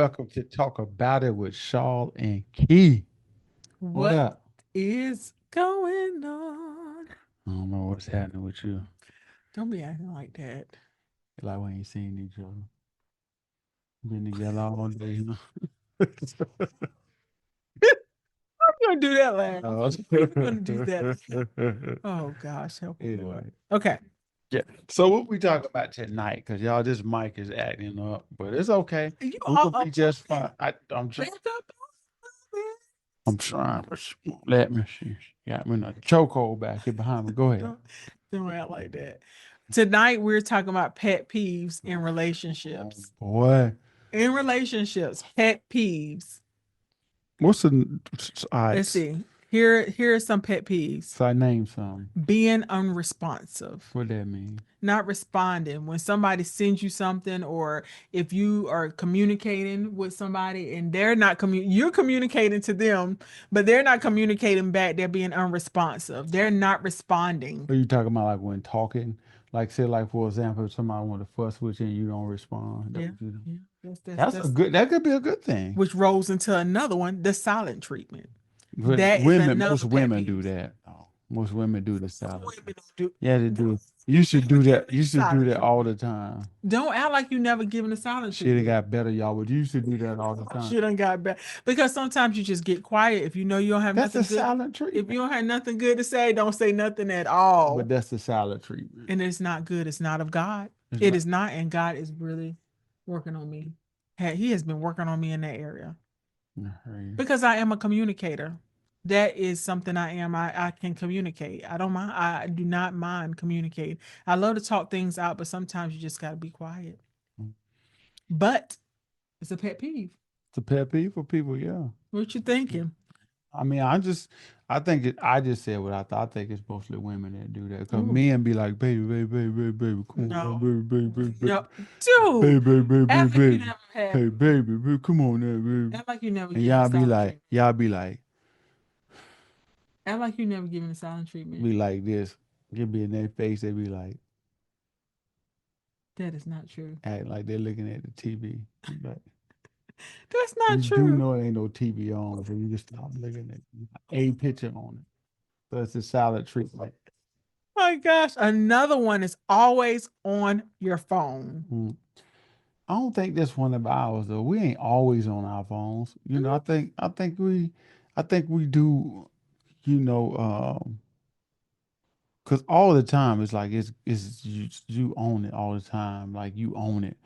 welcome to Talk About It with Sharl and Kee. What What up? is going on? I don't know what's happening with you. Don't be acting like that. Like we ain't seen each other. Been together all day, you know. I'm gonna do that laugh. Oh. You're gonna do that. Oh gosh, help me, Lord. Anyway, Okay. yeah. So what we talking about tonight? Because y'all, this mic is acting up, but it's okay. You We all gonna be just fine. I'm back trying. up. I'm trying, but she won't let me. She got me in a chokehold back here behind me. Go ahead. Don't, don't act like that. Tonight we're talking about pet peeves in Oh relationships. boy. In relationships, pet peeves. What's the all Let's right? see. Here are some pet peeves. So I name some. Being unresponsive. What that mean? Not responding when somebody sends you something, or if you are communicating with somebody and they're not you're communicating to them, but they're not communicating back. They're being unresponsive. They're not responding. Are you talking about like when talking? Like say like for example, if somebody want to fuss with you and you don't respond. That Yeah, what you do? yeah. That's That's a good. That could be a good thing. which rolls into another one, the silent treatment. But That is women, most another pet women do peeve. that. Oh, most women do the salad. Women do. Yeah, they do. You should do Give that. me You the should do silent that all treatment. the time. Don't act like you never given a silent Shit, it treatment. got better, y'all. But you should do that all the time. She done got back because sometimes you just get quiet if you know you don't have That's a nothing good. silent If you treatment. don't have nothing good to say, don't say nothing at all. But that's the silent treatment. And it's not good. It's not of God. It's It right. is not. And God is really working on me. He has been working on me in that area I hear you. because I am a communicator. That is something I am. I can communicate. I don't mind. I do not mind communicating. I love to talk things out, but sometimes you just got to be quiet. Mm. But it's a pet peeve. It's a pet peeve for people, yeah. What you thinking? I mean, I think I just said what I thought. I think it's mostly women that do that. Because Ooh, men be like, baby, baby, baby, baby, baby, come on, no, baby, baby, baby, no, dude. baby, baby, baby, baby, Act like you baby. never had. Hey, baby, baby, come on now, baby. Act like you never And given a silent treatment. y'all Act like you never given a silent treatment. be like this. Get me in their face. They be like, That is not true. act like they're looking at the TV. But That's not you do true. know it ain't no TV on, so you just stop looking at a picture on it. So it's a silent treatment. My gosh. Another one is always on your phone. Mm. I don't think that's one of ours though. We ain't always on our phones. You know, Mm, I think we do, you know, cause all the time it's like it's you own it all the time. Like you own it.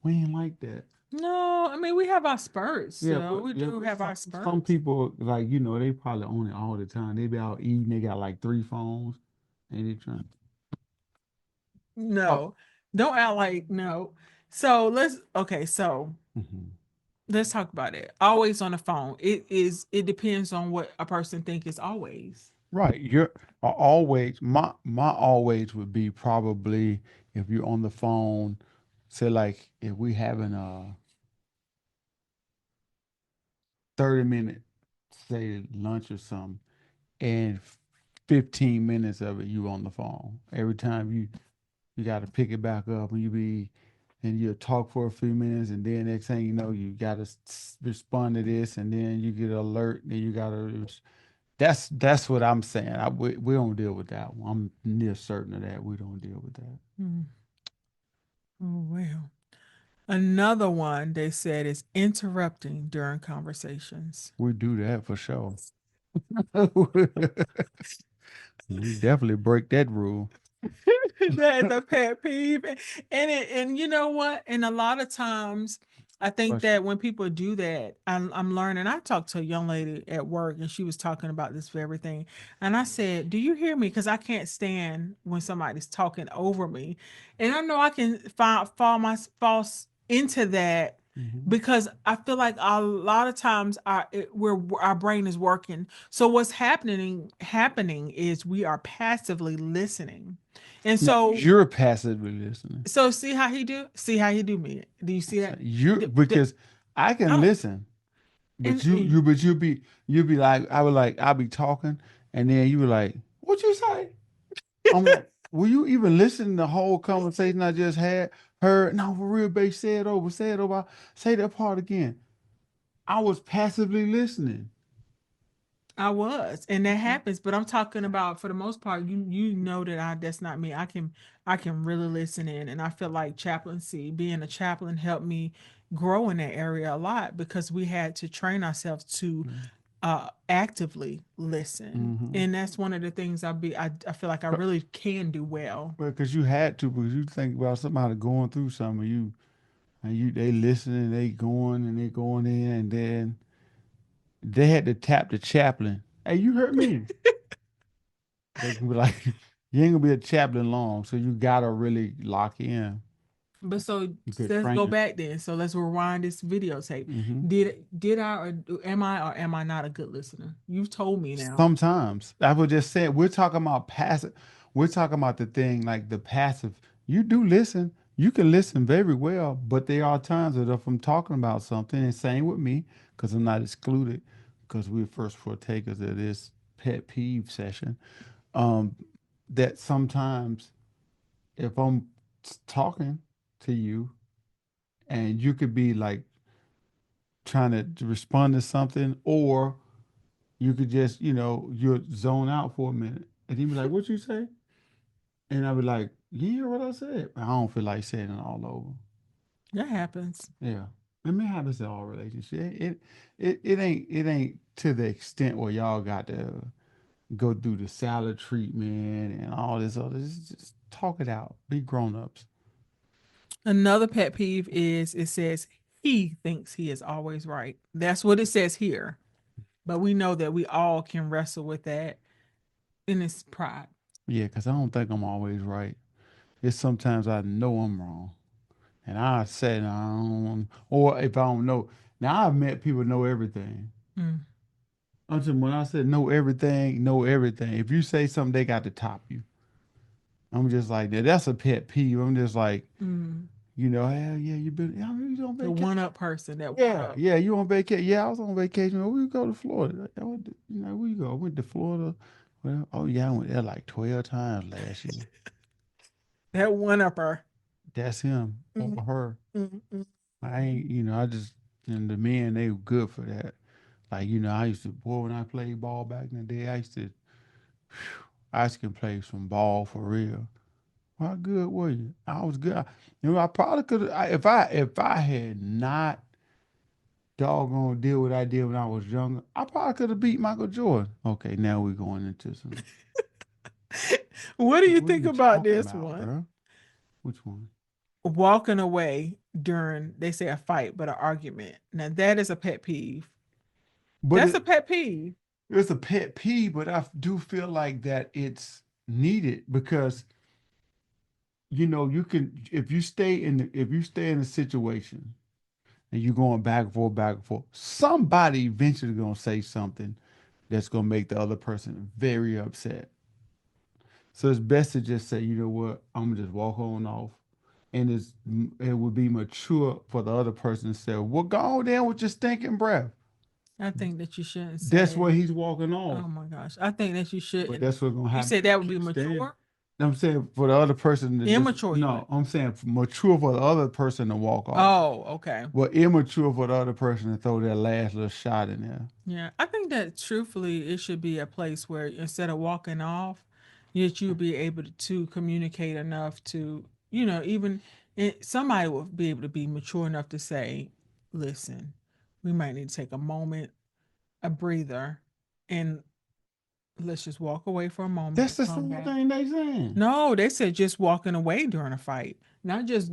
We ain't like that. no, I mean we have our spurts, we Yeah, do but have our some spurts. people like, you know, they probably own it all the time. They be out eating, they got like three phones and they trying. Oh. No, don't act like no. So let's talk about it. Always on the phone. It depends on what a person think is always. Right. You're always my always would be probably if you're on the phone, say like if we having a 30-minute say lunch or something and 15 minutes of it you on the phone. Every time you gotta pick it back up and you talk for a few minutes and then next thing you know you gotta respond to this and then you get an alert and you gotta. That's what I'm saying. We don't deal with that one. I'm near certain of that. We don't deal with that. Hmm. Oh well. Another one they said is interrupting during conversations. We do that for sure. We definitely break that rule. That is a pet peeve. And you know what? And a lot of times I think Question. that when people do that, I'm learning. I talked to a young lady at work and she was talking about this very thing. And I said, do you hear me? Because I can't stand when somebody's talking over me. And I know I can false into that Hmm. because I feel like a lot of times our brain is working. So what's happening is we are passively listening. And No, so you're passively listening. see how he do? See how he do me? Do you see So that? you The, because I can oh, listen, but and you'll be like I'll be talking, and then you be like, "What you say?" I'm like, "Will you even listen to the whole conversation I just had? Heard? No, for real, babe. Say it over. Say it over. Say that part again." I was passively listening. I was, and that happens. But I'm talking about for the most part. You know that I that's not me. I can really listen in, and I feel like chaplaincy, being a chaplain, helped me grow in that area a lot because we had to train ourselves to actively listen, Mm-hmm. and that's one of the things I feel like I really can do well. Well, because you had to, because you think about somebody going through something, you they listening, they going in, and then they had to tap the chaplain. Hey, you heard me. They can be like, you ain't gonna be a chaplain long, so you gotta really lock in. But so You could let's go train. back then. So let's rewind this videotape. Mm-hmm. Did I or am I not a good listener? You've told me now. Sometimes I was just saying we're talking about passive. We're talking about the thing like the passive. You do listen. You can listen very well, but there are times that if I'm talking about something, and same with me, because I'm not excluded, because we're first partakers of this pet peeve session. Um, that sometimes if I'm talking to you and you could be like trying to respond to something, or you could just, you'll zone out for a minute. And he'd be like, what you say? And I'd be like, you hear what I said? I don't feel like saying it all over. That happens. Yeah. It may happen in all relationships. It ain't to the extent where y'all got to go through the salad treatment and all this other. Just talk it out. Be grown ups. Another pet peeve is it says he thinks he is always right. That's what it says here. But we know that we all can wrestle with that in its pride. Yeah, because I don't think I'm always right. It's sometimes I know I'm wrong. And I say, no, I don't, or if I don't know. Now I've met people know everything. Mm, Until when I said know everything. If you say something, they got to top you. I'm just like that. That's a pet peeve. I'm just like, mm. hell yeah, you on The vacation. one up person, that one Yeah, up. yeah, you on vacation. Yeah, I was on vacation. Where we go to Florida? I went to, where you go? I went to Florida. Well, oh yeah, I went there like 12 times last year. That one upper. That's him Mm, or her. mm, mm. I ain't, I just, and the men, they were good for that. Like, I used to, boy, when I played ball back in the day, I used to play some ball for real. How good were you? I was good. I probably could have, if I had not doggone did what I did when I was younger, I probably could have beat Michael Jordan. Okay, now we're going into some, What do you what are think you about talking this about, one? bro? Which one? Walking away during, they say, a fight, but an argument. Now that is a pet peeve. But That's a pet peeve. it's a pet peeve, but I do feel like that it's needed because you can if you stay in a situation and you're going back and forth, somebody eventually gonna say something that's gonna make the other person very upset. So it's best to just say, you know what, I'm gonna just walk on off. And it would be mature for the other person to say, well, go on there with your stinking breath. I think that you shouldn't That's say, where he's walking oh off. my gosh. I think that you But shouldn't. that's what's gonna You happen. said that would be Keep staying. mature? I'm saying for the other person to just Immature, you no, went. I'm saying mature for the other person to walk off. Oh, okay. Well, immature for the other person to throw that last little shot in there. Yeah. I think that truthfully, it should be a place where instead of walking off, that you'll be able to communicate enough to, even somebody will be able to be mature enough to say, listen, we might need to take a moment, a breather, and let's just walk away for a moment That's and the come same back. thing they saying. No, they said just walking away during a fight. Not just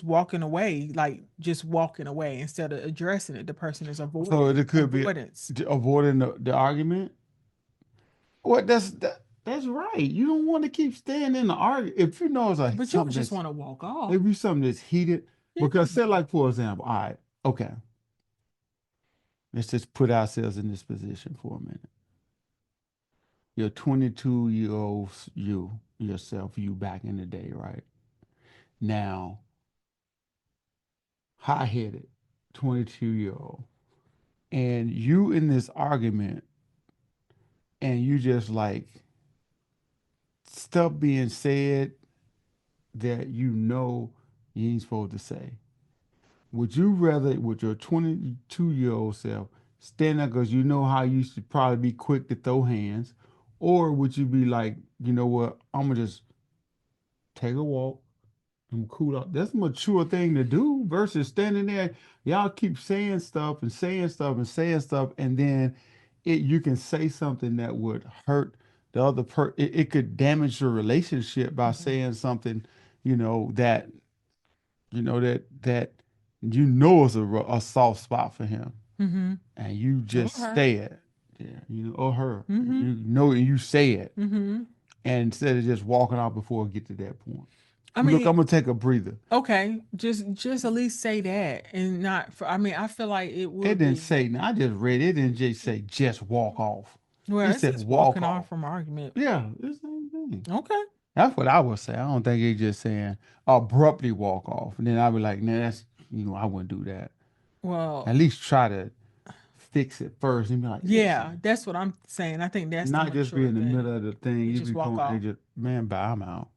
walking away, like just walking away instead of addressing it. The person is So avoiding it could be avoidance. avoiding the argument. What that's right. You don't want to keep staying in the argument. If you know it's like But you would something just that's want to walk off. if you something that's heated, Yeah. because say like for example, all right, okay, let's just put ourselves in this position for a minute. You're 22-year-old you back in the day, right? Now, hot headed, 22-year-old, and you in this argument, and you just like stuff being said that you ain't supposed to say. Would you rather, with your 22-year-old self, stand there because you know how you should probably be quick to throw hands, or would you be like, you know what, I'm gonna just take a walk and cool out? That's a mature thing to do versus standing there. Y'all keep saying stuff and saying stuff and saying stuff, and then you can say something that would hurt the other person. It could damage your relationship by Mhm. saying something, you know that that you know is a soft spot for him, Mhm. and you Or just her. say it, yeah, or her, Mhm. and you say it, Mhm. and instead of just walking out before it get to that point. I Look, mean, I'm gonna take a breather. okay, just at least say that and not for, I mean, I feel like it It would didn't be, say. Now I just read it. It didn't just say just walk off. well, It it's said just walk walking off. off from argument. Yeah, it's the same thing. Okay. That's what I would say. I don't think it's just saying abruptly walk off. And then I'd be like, nah, that's I wouldn't do that. At Well, least try to fix it first and be like, yeah, listen, that's what I'm saying. I think that's the not just be mature in the thing. middle of the thing. You You just be walk going, they off. just, man, bye, I'm out.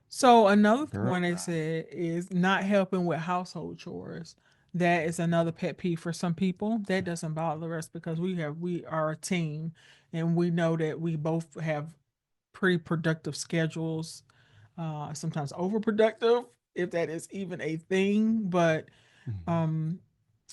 So another Girl, one they bye. said is not helping with household chores. That is another pet peeve for some people. That doesn't bother us because we are a team, and we know that we both have pretty productive schedules. Sometimes overproductive, if that is even a thing. But Mhm. um,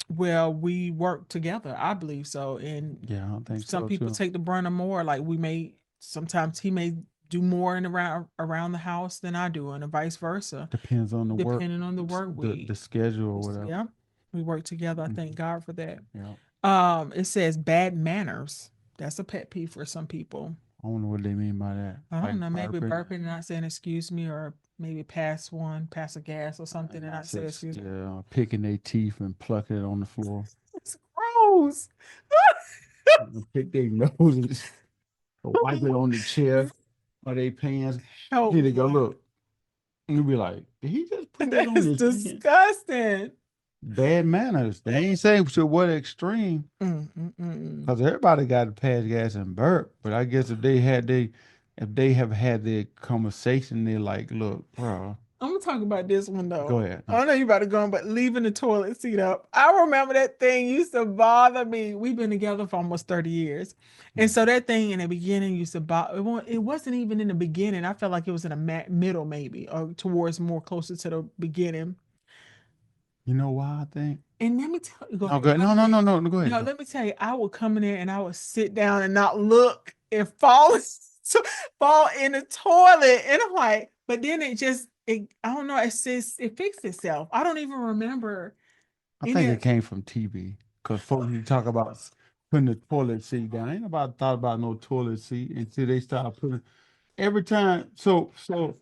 well, we work together. I believe so, and Yeah, I don't think some so people too. take the brunt of more. Like we may sometimes he may do more in around the house than I do, and vice versa, Depends on the work, depending on the work the week. schedule or whatever. Yeah, we work together. I thank Mhm. God for that. Yeah. It says bad manners. That's a pet peeve for some people. I don't know what they mean by that. I don't Like know, maybe burping. burping and not saying excuse me, or maybe pass a gas or something And and not not say just excuse me. yeah, picking their teeth and plucking it on the floor. It's gross. And pick their noses or wipe it on the chair or their pants. Help Then they go, me. look, and you be like, did he just put that That on is his pants? disgusting. Bad manners. They ain't saying to what extreme, Mm, mm, mm, mm. because everybody got to pass gas and burp. But I guess if they have had their conversation, they're like, look, bro, I'm gonna talk about this one go though. ahead. No. I know you about to go on, but leaving the toilet seat up. I remember that thing used to bother me. We've been together for almost 30 years. And so that thing in the beginning used to bother, it wasn't even in the beginning. I felt like it was in the middle, maybe, or towards more closer to the beginning. You know why I think? And let me tell you, go No, ahead. go ahead. No, no, no, no, no. Go ahead. No, Go. let me tell you, I would come in there and I would sit down and not look and fall fall in the toilet. And I'm like, but then I don't know, it says it fixed itself. I don't even remember I any think of it came from TV because folks you talk about putting the toilet seat down. Ain't nobody thought about no toilet seat until they start putting every time. So I'm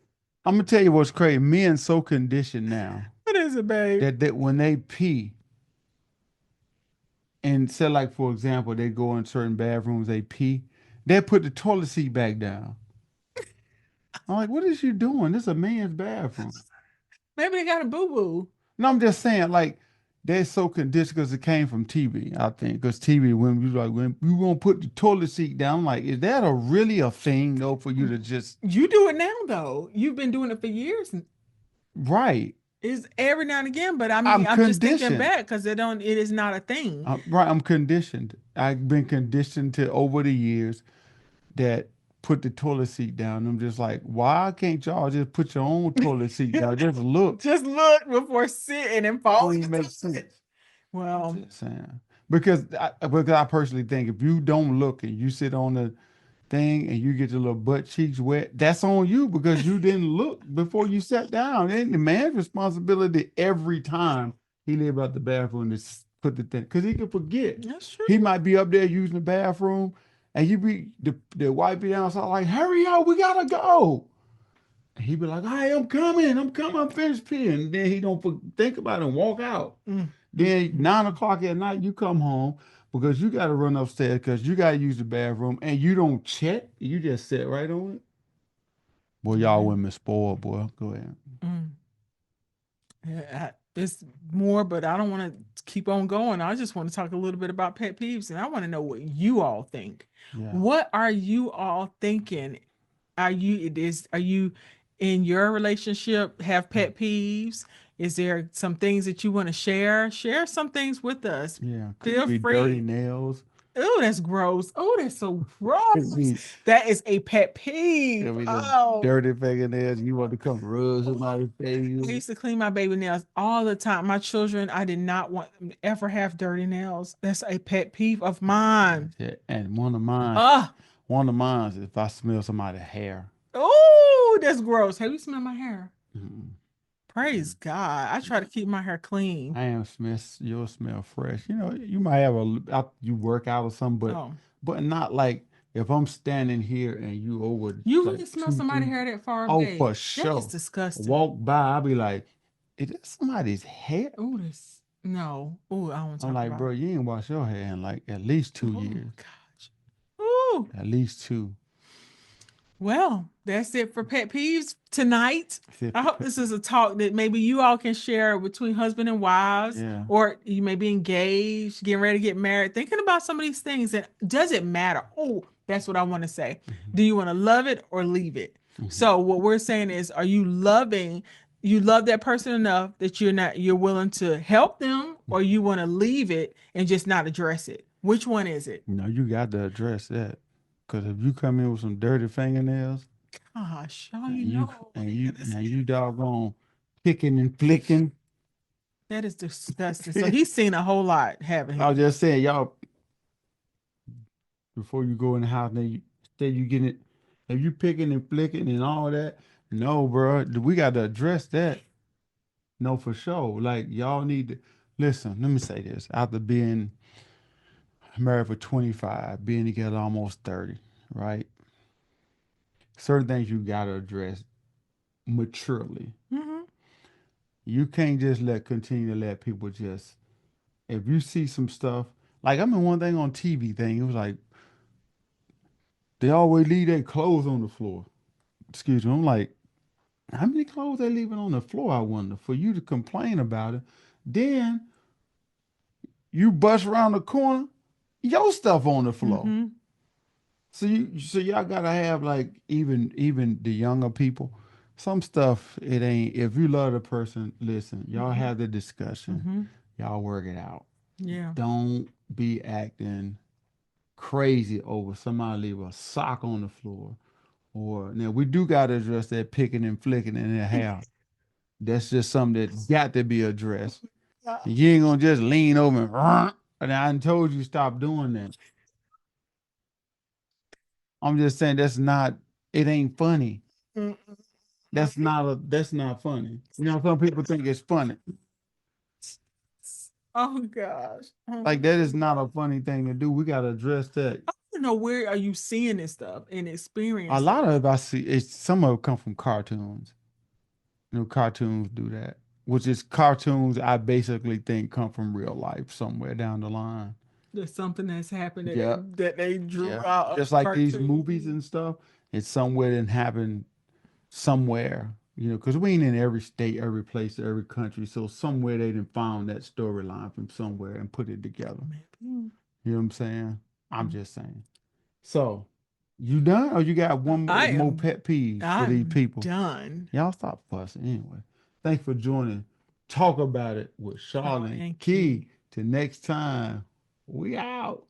gonna tell you what's crazy. Men so conditioned now what is it, babe? that when they pee and say like for example they go in certain bathrooms they pee, they put the toilet seat back down. I'm like, what is you doing? This is a man's bathroom. Maybe they got a boo-boo. No, I'm just saying, like, they're so conditioned because it came from TV, I think. Because TV, when we like, when we won't put the toilet seat down, I'm like, is that a really a thing though for you to just You do it now though. You've been doing it for years. right? It's every now and again, but I I'm mean, I'm just thinking conditioned. back because it is not a thing. Right, I'm conditioned. I've been conditioned to over the years that put the toilet seat down. I'm just like, why can't y'all just put your own toilet seat down? Just look. Just look before sitting and That don't falling even into make it. sense. I'm Well, just saying. Because I personally think if you don't look and you sit on the thing and you get your little butt cheeks wet, that's on you because you didn't look before you sat down. It ain't the man's responsibility every time he leave out the bathroom to put the thing because he can forget. that's He true. might be up there using the bathroom and you be the wife be down so like, hurry up, we gotta go. And he be like, "Hey, I'm coming, I'm finished peeing." And then he don't think about it and walk out. Mm, mm, Then mm. 9 o'clock at night, you come home because you got to run upstairs because you got to use the bathroom and you don't check. You just sit right on it. Boy, y'all Yeah. women spoiled, boy. Go ahead. Mm. Yeah, it's more, but I don't want to keep on going. I just want to talk a little bit about pet peeves, and I want to know what you all think. Yeah. What are you all thinking? Are you in your relationship have pet peeves? Is there some things that you want to share? Share some things with us. Yeah, could Feel be dirty free. nails. Oh, that's gross. Oh, that's so Could gross. be That is a pet peeve. could be the Oh, dirty fingernails. You want to come rub somebody's I face. used to clean my baby nails all the time. My children, I did not want them to ever have dirty nails. That's a pet peeve of mine. That's it. And one of mine is if I smell somebody's hair. Oh, that's gross. Have you smelled my hair? Mm-mm. Praise God. I try to keep my hair clean. I am smell. You'll smell fresh. You might have you work out or something, Oh, but not like if I'm standing here and you over you like really smell two, somebody's three. hair that far Oh, away. for That is sure. disgusting. Walk by, I'll be like, is that somebody's hair? Oh, this. No. Oh, I don't want to I'm talk like, about bro, it. you ain't wash your hair in like at least two Oh, years. gosh. Oh, At least two. well, that's it for pet peeves tonight. Except I for hope this is a talk that maybe you all can share between husband and wives, yeah. or you may be engaged, getting ready to get married, thinking about some of these things. And does it matter? Oh, that's what I want to say. Hmm. Do you want to love it or leave it? Hmm. So what we're saying is, are you loving? You love that person enough that you're willing to help them, or you want to leave it and just not address it? Which one is it? You got to address that. Because if you come in with some dirty fingernails Gosh, how and you you know? and Yeah, you and you doggone picking and flicking, that is disgusting. So he's seen a whole lot, haven't I was he? just saying, y'all, before you go in the house, then you say you getting it. If you picking and flicking and all that, no, bro, we got to address that. No, for sure. Like y'all need to listen. Let me say this: after being married for 25, being together almost 30, right? Certain things you got to address maturely. Mm-hmm. You can't just continue to let people just. If you see some stuff, like I mean, one thing on TV thing, it was like they always leave their clothes on the floor. Excuse me. I'm like, how many clothes they leaving on the floor? I wonder for you to complain about it. Then you bust around the corner, your stuff on the floor. Mm-hmm. So y'all gotta have like even the younger people, some stuff it ain't. If you love the person, listen. Y'all Mm-hmm. have the discussion. Mm-hmm. Y'all work it out. Yeah. Don't be acting crazy over somebody leave a sock on the floor. Or now we do gotta address that picking and flicking in their hair. That's just something that got to be addressed. You ain't gonna just lean over and, and I done told you stop doing that. I'm just saying that's not. It ain't funny. Mm-mm. That's not funny. Some people think it's funny. Oh gosh. Like that is not a funny thing to do. We gotta address that. I don't know, where are you seeing this stuff and A experiencing lot it? of it I see it's some of it come from cartoons. Cartoons do that. Which is cartoons I basically think come from real life somewhere down the line. There's something that's happened Yeah. that they drew Yeah. out of Just a like these cartoon. movies and stuff, it's somewhere that happened somewhere, because we ain't in every state, every place, every country. So somewhere they done found that storyline from somewhere and put it together. Maybe. You know what I'm saying? I'm Mm. just saying. So, you done or you got one I more am pet peeves for these I'm people? done. Y'all stop fussing anyway. Thanks for joining. Talk about it with Sharl Sharl and and Key. Key. Till next time, we out.